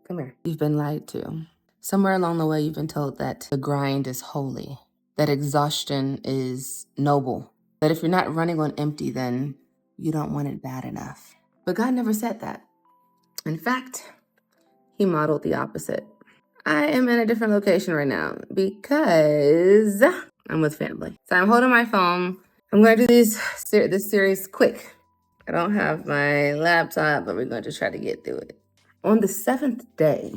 Come here. You've been lied to. Somewhere along the way, you've been told that the grind is holy, that exhaustion is noble, that if you're not running on empty, then you don't want it bad enough. But God never said that. In fact, He modeled the opposite. I am in a different location right now because I'm with family. So I'm holding my phone. I'm going to do this series quick. I don't have my laptop, but we're going to try to get through it. On the seventh day,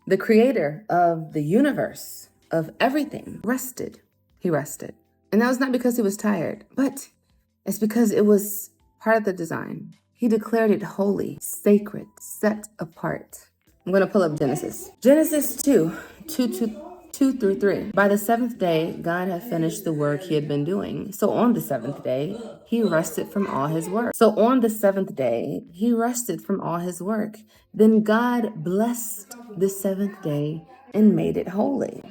the creator of the universe, of everything, rested. He rested. And that was not because he was tired, but it's because it was part of the design. He declared it holy, sacred, set apart. I'm going to pull up Genesis. Genesis 2 through 3. By the seventh day, God had finished the work he had been doing. So on the seventh day, he rested from all his work. Then God blessed the seventh day and made it holy.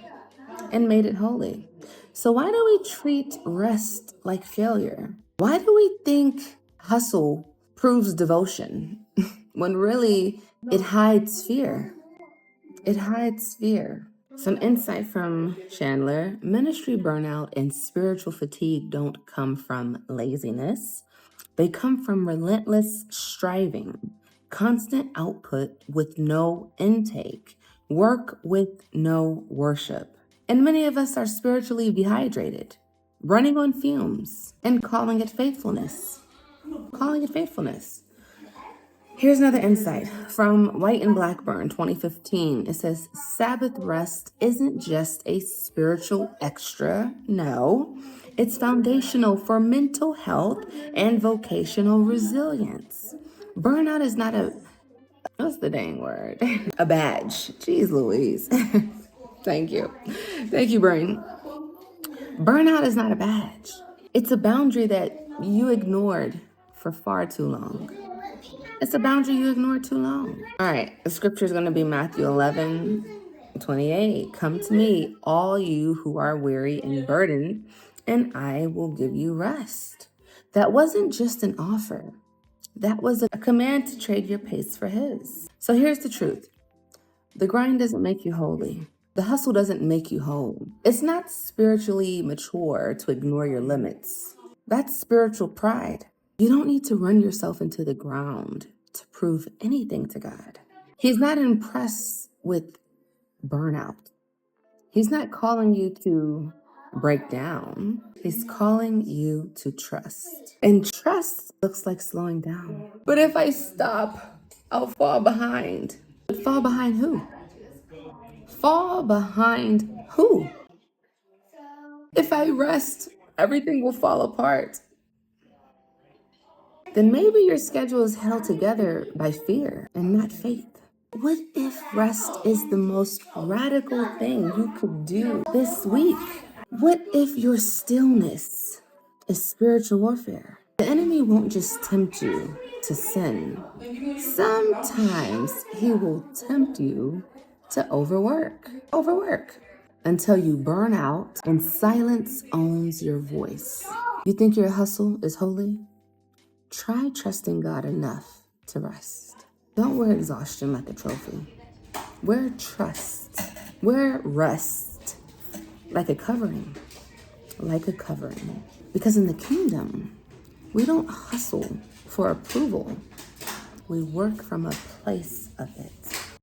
So why do we treat rest like failure? Why do we think hustle proves devotion when really it hides fear? Some insight from Chandler. Ministry burnout and spiritual fatigue don't come from laziness. They come from relentless striving, constant output with no intake, work with no worship. And many of us are spiritually dehydrated, running on fumes and calling it faithfulness. Here's another insight from White and Blackburn, 2015. It says, Sabbath rest isn't just a spiritual extra. No, it's foundational for mental health and vocational resilience. Burnout is not what's the dang word? A badge. Jeez Louise. Thank you, brain. Burnout is not a badge. It's a boundary that you ignored for far too long. All right, the scripture is going to be Matthew 11:28. Come to me, all you who are weary and burdened, and I will give you rest. That wasn't just an offer. That was a command to trade your pace for his. So here's the truth. The grind doesn't make you holy. The hustle doesn't make you whole. It's not spiritually mature to ignore your limits. That's spiritual pride. You don't need to run yourself into the ground to prove anything to God. He's not impressed with burnout. He's not calling you to break down. He's calling you to trust. And trust looks like slowing down. But if I stop, I'll fall behind. But fall behind who? If I rest, everything will fall apart. Then maybe your schedule is held together by fear and not faith. What if rest is the most radical thing you could do this week? What if your stillness is spiritual warfare? The enemy won't just tempt you to sin. Sometimes he will tempt you to overwork until you burn out and silence owns your voice. You think your hustle is holy? Try trusting God enough to rest. Don't wear exhaustion like a trophy. Wear rest like a covering. Because in the kingdom, we don't hustle for approval. We work from a place of it.